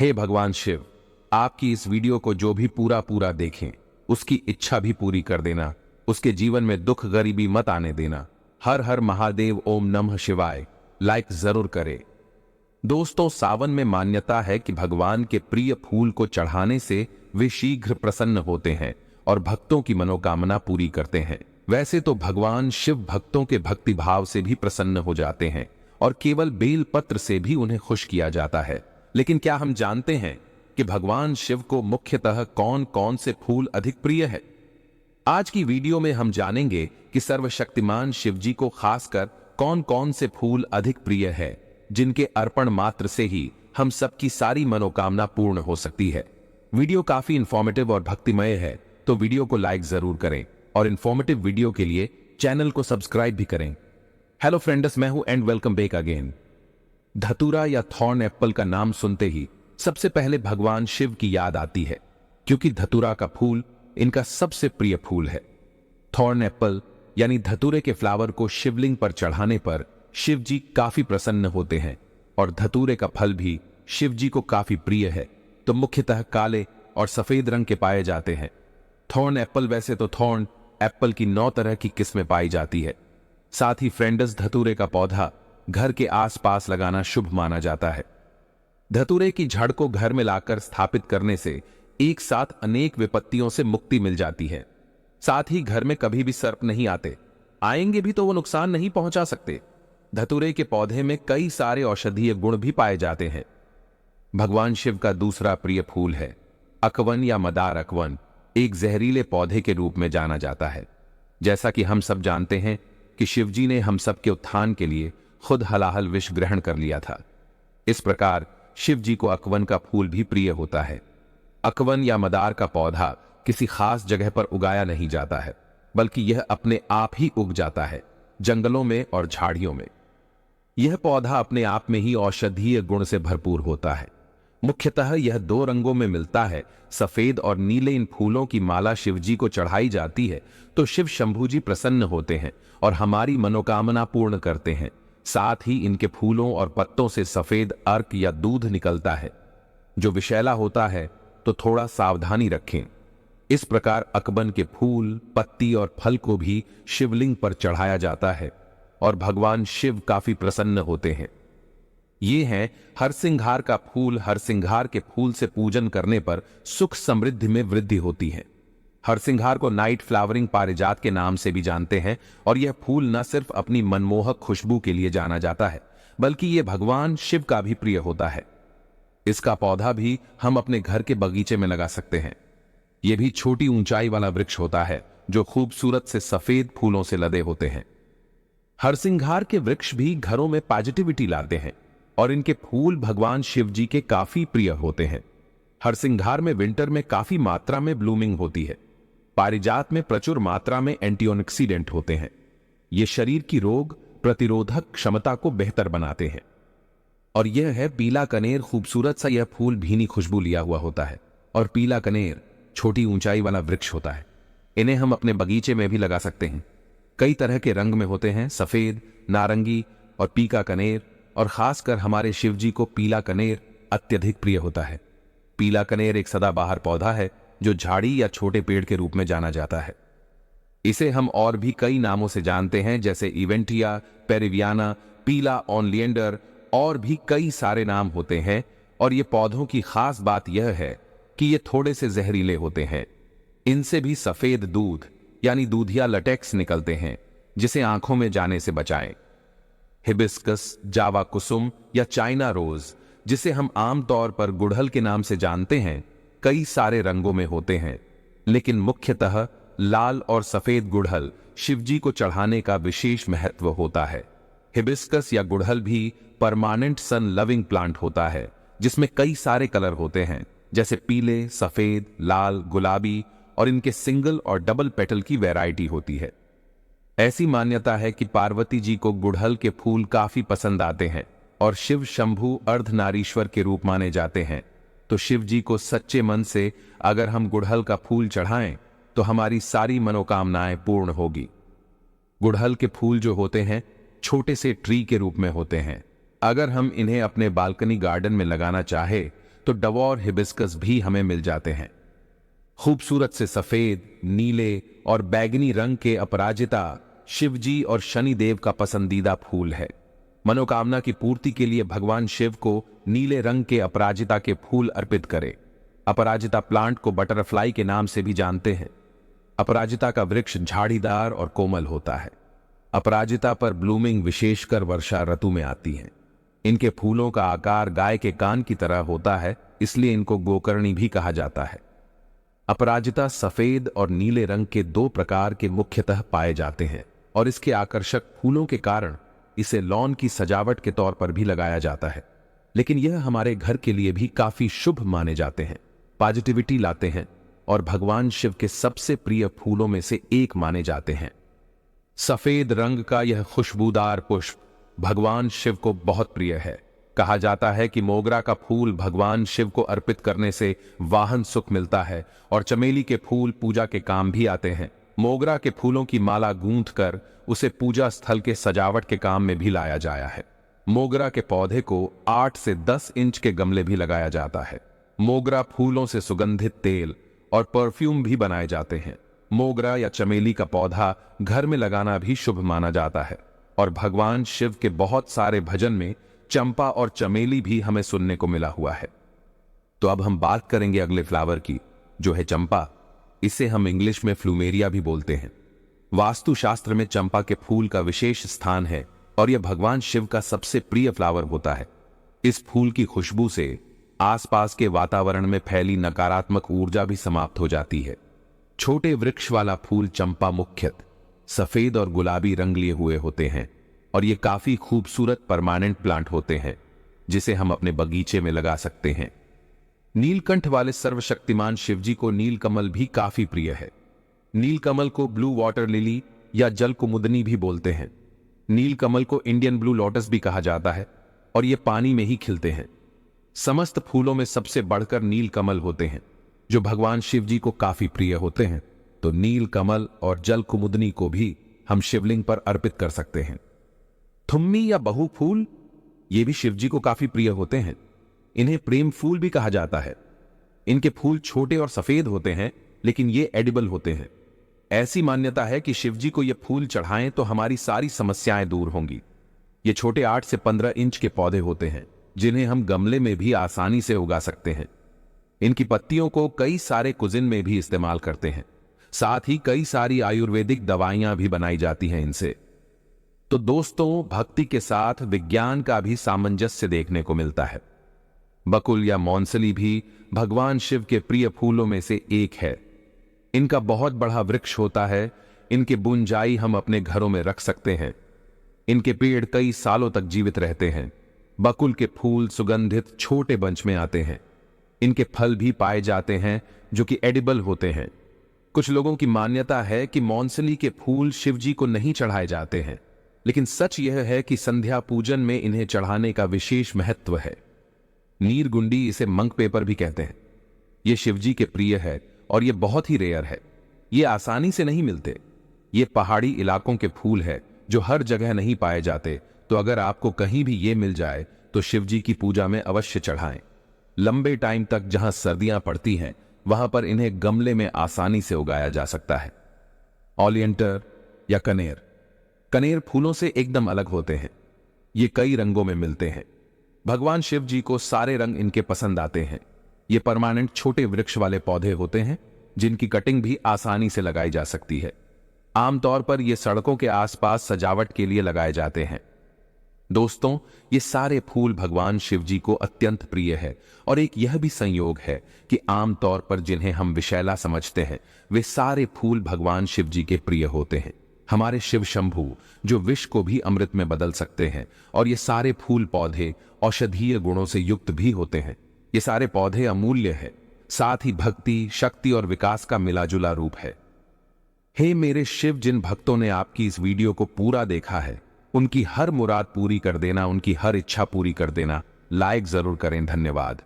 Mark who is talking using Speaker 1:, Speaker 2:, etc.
Speaker 1: हे भगवान शिव, आपकी इस वीडियो को जो भी पूरा देखें उसकी इच्छा भी पूरी कर देना, उसके जीवन में दुख गरीबी मत आने देना। हर हर महादेव, ओम नमः शिवाय। लाइक जरूर करें। दोस्तों, सावन में मान्यता है कि भगवान के प्रिय फूल को चढ़ाने से वे शीघ्र प्रसन्न होते हैं और भक्तों की मनोकामना पूरी करते हैं। वैसे तो भगवान शिव भक्तों के भक्ति भाव से भी प्रसन्न हो जाते हैं और केवल बेल पत्र से भी उन्हें खुश किया जाता है। लेकिन क्या हम जानते हैं कि भगवान शिव को मुख्यतः कौन कौन से फूल अधिक प्रिय है? आज की वीडियो में हम जानेंगे कि सर्वशक्तिमान शिव जी को खासकर कौन कौन से फूल अधिक प्रिय है, जिनके अर्पण मात्र से ही हम सबकी सारी मनोकामना पूर्ण हो सकती है। वीडियो काफी इंफॉर्मेटिव और भक्तिमय है, तो वीडियो को लाइक जरूर करें और इंफॉर्मेटिव वीडियो के लिए चैनल को सब्सक्राइब भी करें। हेलो फ्रेंड्स, मैं हूं एंड वेलकम बैक अगेन। धतूरा या थॉर्न एप्पल का नाम सुनते ही सबसे पहले भगवान शिव की याद आती है, क्योंकि धतूरा का फूल इनका सबसे प्रिय फूल है। थॉर्न एप्पल यानी धतूरे के फ्लावर को शिवलिंग पर चढ़ाने पर शिव जी काफी प्रसन्न होते हैं और धतूरे का फल भी शिव जी को काफी प्रिय है, तो मुख्यतः काले और सफेद रंग के पाए जाते हैं। थॉर्न एप्पल, वैसे तो थॉर्न एप्पल की 9 तरह की किस्में पाई जाती है। साथ ही फ्रेंड्स, धतूरे का पौधा घर के आसपास लगाना शुभ माना जाता है। धतूरे की जड़ को घर में लाकर स्थापित करने से एक साथ अनेक विपत्तियों से मुक्ति मिल जाती है। साथ ही घर में कभी भी सर्प नहीं आते, आएंगे भी तो वो नुकसान नहीं पहुंचा सकते। धतूरे के पौधे में कई सारे औषधीय गुण भी पाए जाते हैं। भगवान शिव का दूसरा प्रिय फूल है अकवन या मदार अकवन, एक जहरीले पौधे के रूप में जाना जाता है। जैसा कि हम सब जानते हैं कि शिव जी ने हम सब के उत्थान के लिए खुद हलाहल विष ग्रहण कर लिया था। इस प्रकार शिव जी को अकवन का फूल भी प्रिय होता है। अकवन या मदार का पौधा किसी खास जगह पर उगाया नहीं जाता है, बल्कि यह अपने आप ही उग जाता है, जंगलों में और झाड़ियों में। यह पौधा अपने आप में ही औषधीय गुण से भरपूर होता है। मुख्यतः यह 2 रंगों में मिलता है, सफेद और नीले। इन फूलों की माला शिव जी को चढ़ाई जाती है तो शिव शंभू जी प्रसन्न होते हैं और हमारी मनोकामना पूर्ण करते हैं। साथ ही इनके फूलों और पत्तों से सफेद अर्क या दूध निकलता है, जो विषैला होता है, तो थोड़ा सावधानी रखें। इस प्रकार अकबन के फूल, पत्ती और फल को भी शिवलिंग पर चढ़ाया जाता है और भगवान शिव काफी प्रसन्न होते हैं। ये हैं हरसिंघार का फूल। हरसिंघार के फूल से पूजन करने पर सुख समृद्धि में वृद्धि होती है। हरसिंघार को नाइट फ्लावरिंग पारिजात के नाम से भी जानते हैं और यह फूल न सिर्फ अपनी मनमोहक खुशबू के लिए जाना जाता है, बल्कि यह भगवान शिव का भी प्रिय होता है। इसका पौधा भी हम अपने घर के बगीचे में लगा सकते हैं। यह भी छोटी ऊंचाई वाला वृक्ष होता है जो खूबसूरत से सफेद फूलों से लदे होते हैं। हरसिंघार के वृक्ष भी घरों में पॉजिटिविटी लाते हैं और इनके फूल भगवान शिव जी के काफी प्रिय होते हैं। हरसिंघार में विंटर में काफी मात्रा में ब्लूमिंग होती है। पारिजात में प्रचुर मात्रा में एंटीऑक्सीडेंट होते हैं। ये शरीर की रोग प्रतिरोधक क्षमता को बेहतर बनाते हैं। और यह है पीला कनेर। खूबसूरत सा यह फूल भीनी खुशबू लिया हुआ होता है और पीला कनेर छोटी ऊंचाई वाला वृक्ष होता है। इन्हें हम अपने बगीचे में भी लगा सकते हैं। कई तरह के रंग में होते हैं, सफेद, नारंगी और पीका कनेर, और खासकर हमारे शिव जी को पीला कनेर अत्यधिक प्रिय होता है। पीला कनेर एक सदाबहार पौधा है जो झाड़ी या छोटे पेड़ के रूप में जाना जाता है। इसे हम और भी कई नामों से जानते हैं, जैसे इवेंटिया, पेरिवियाना, पीला ऑनलियंडर, और भी कई सारे नाम होते हैं। और ये पौधों की खास बात यह है कि ये थोड़े से जहरीले होते हैं। इनसे भी सफेद दूध यानी दूधिया लटेक्स निकलते हैं, जिसे आंखों में जाने से बचाएं। हिबिस्कस, जावा कुसुम या चाइना रोज, जिसे हम आमतौर पर गुड़हल के नाम से जानते हैं, कई सारे रंगों में होते हैं, लेकिन मुख्यतः लाल और सफेद गुड़हल शिवजी को चढ़ाने का विशेष महत्व होता है। हिबिस्कस या गुड़हल भी परमानेंट सन लविंग प्लांट होता है, जिसमें कई सारे कलर होते हैं, जैसे पीले, सफेद, लाल, गुलाबी, और इनके सिंगल और डबल पेटल की वैरायटी होती है। ऐसी मान्यता है कि पार्वती जी को गुड़हल के फूल काफी पसंद आते हैं और शिव शंभू अर्धनारीश्वर के रूप माने जाते हैं। तो शिव जी को सच्चे मन से अगर हम गुड़हल का फूल चढ़ाएं तो हमारी सारी मनोकामनाएं पूर्ण होगी। गुड़हल के फूल जो होते हैं छोटे से ट्री के रूप में होते हैं। अगर हम इन्हें अपने बालकनी गार्डन में लगाना चाहे तो डवॉर हिबिस्कस भी हमें मिल जाते हैं। खूबसूरत से सफेद, नीले और बैगनी रंग के अपराजिता शिवजी और शनिदेव का पसंदीदा फूल है। मनोकामना की पूर्ति के लिए भगवान शिव को नीले रंग के अपराजिता के फूल अर्पित करें। अपराजिता प्लांट को बटरफ्लाई के नाम से भी जानते हैं। अपराजिता का वृक्ष झाड़ीदार और कोमल होता है। अपराजिता पर ब्लूमिंग विशेषकर वर्षा ऋतु में आती है। इनके फूलों का आकार गाय के कान की तरह होता है, इसलिए इनको गोकर्णी भी कहा जाता है। अपराजिता सफेद और नीले रंग के दो प्रकार के मुख्यतः पाए जाते हैं और इसके आकर्षक फूलों के कारण इसे लॉन की सजावट के तौर पर भी लगाया जाता है। लेकिन यह हमारे घर के लिए भी काफी शुभ माने जाते हैं, पॉजिटिविटी लाते हैं और भगवान शिव के सबसे प्रिय फूलों में से एक माने जाते हैं। सफेद रंग का यह खुशबूदार पुष्प भगवान शिव को बहुत प्रिय है। कहा जाता है कि मोगरा का फूल भगवान शिव को अर्पित करने से वाहन सुख मिलता है और चमेली के फूल पूजा के काम भी आते हैं। मोगरा के फूलों की माला गूंथकर उसे पूजा स्थल के सजावट के काम में भी लाया जाया है। मोगरा के पौधे को 8 से 10 इंच के गमले भी लगाया जाता है। मोगरा फूलों से सुगंधित तेल और परफ्यूम भी बनाए जाते हैं। मोगरा या चमेली का पौधा घर में लगाना भी शुभ माना जाता है और भगवान शिव के बहुत सारे भजन में चंपा और चमेली भी हमें सुनने को मिला हुआ है। तो अब हम बात करेंगे अगले फ्लावर की, जो है चंपा। इसे हम इंग्लिश में फ्लूमेरिया भी बोलते हैं। वास्तुशास्त्र में चंपा के फूल का विशेष स्थान है और यह भगवान शिव का सबसे प्रिय फ्लावर होता है। इस फूल की खुशबू से आसपास के वातावरण में फैली नकारात्मक ऊर्जा भी समाप्त हो जाती है। छोटे वृक्ष वाला फूल चंपा मुख्यतः सफेद और गुलाबी रंग लिए हुए होते हैं और ये काफी खूबसूरत परमानेंट प्लांट होते हैं जिसे हम अपने बगीचे में लगा सकते हैं। नीलकंठ वाले सर्वशक्तिमान शिवजी को नीलकमल भी काफी प्रिय है। नीलकमल को ब्लू वाटर लिली या जल कुमुदनी भी बोलते हैं। नीलकमल को इंडियन ब्लू लोटस भी कहा जाता है और ये पानी में ही खिलते हैं। समस्त फूलों में सबसे बढ़कर नीलकमल होते हैं जो भगवान शिव जी को काफी प्रिय होते हैं। तो नीलकमल और जल कुमुदनी को भी हम शिवलिंग पर अर्पित कर सकते हैं। थुम्मी या बहु फूल ये भी शिव जी को काफी प्रिय होते हैं। इन्हें प्रेम फूल भी कहा जाता है। इनके फूल छोटे और सफेद होते हैं, लेकिन ये एडिबल होते हैं। ऐसी मान्यता है कि शिवजी को ये फूल चढ़ाएं तो हमारी सारी समस्याएं दूर होंगी। ये छोटे 8 से 15 इंच के पौधे होते हैं जिन्हें हम गमले में भी आसानी से उगा सकते हैं। इनकी पत्तियों को कई सारे कुजिन में भी इस्तेमाल करते हैं। साथ ही कई सारी आयुर्वेदिक दवाइयां भी बनाई जाती हैं इनसे। तो दोस्तों, भक्ति के साथ विज्ञान का भी सामंजस्य देखने को मिलता है। बकुल या मौनसली भी भगवान शिव के प्रिय फूलों में से एक है। इनका बहुत बड़ा वृक्ष होता है। इनके बुंजाई हम अपने घरों में रख सकते हैं। इनके पेड़ कई सालों तक जीवित रहते हैं। बकुल के फूल सुगंधित छोटे बंच में आते हैं। इनके फल भी पाए जाते हैं जो कि एडिबल होते हैं। कुछ लोगों की मान्यता है कि मौनसली के फूल शिवजी को नहीं चढ़ाए जाते हैं, लेकिन सच यह है कि संध्या पूजन में इन्हें चढ़ाने का विशेष महत्व है। नीरगुंडी, इसे मंक पेपर भी कहते हैं, यह शिवजी के प्रिय है और यह बहुत ही रेयर है। ये आसानी से नहीं मिलते। ये पहाड़ी इलाकों के फूल है जो हर जगह नहीं पाए जाते। तो अगर आपको कहीं भी ये मिल जाए तो शिवजी की पूजा में अवश्य चढ़ाएं। लंबे टाइम तक जहां सर्दियां पड़ती हैं वहां पर इन्हें गमले में आसानी से उगाया जा सकता है। ओलियंटर या कनेर, कनेर फूलों से एकदम अलग होते हैं। ये कई रंगों में मिलते हैं। भगवान शिव जी को सारे रंग इनके पसंद आते हैं। ये परमानेंट छोटे वृक्ष वाले पौधे होते हैं जिनकी कटिंग भी आसानी से लगाई जा सकती है। आमतौर पर ये सड़कों के आसपास सजावट के लिए लगाए जाते हैं। दोस्तों, ये सारे फूल भगवान शिव जी को अत्यंत प्रिय है और एक यह भी संयोग है कि आमतौर पर जिन्हें हम विषैला समझते हैं वे सारे फूल भगवान शिव जी के प्रिय होते हैं। हमारे शिव शंभू जो विष को भी अमृत में बदल सकते हैं, और ये सारे फूल पौधे औषधीय गुणों से युक्त भी होते हैं। ये सारे पौधे अमूल्य है, साथ ही भक्ति, शक्ति और विकास का मिलाजुला रूप है। हे मेरे शिव, जिन भक्तों ने आपकी इस वीडियो को पूरा देखा है उनकी हर मुराद पूरी कर देना, उनकी हर इच्छा पूरी कर देना। लाइक जरूर करें। धन्यवाद।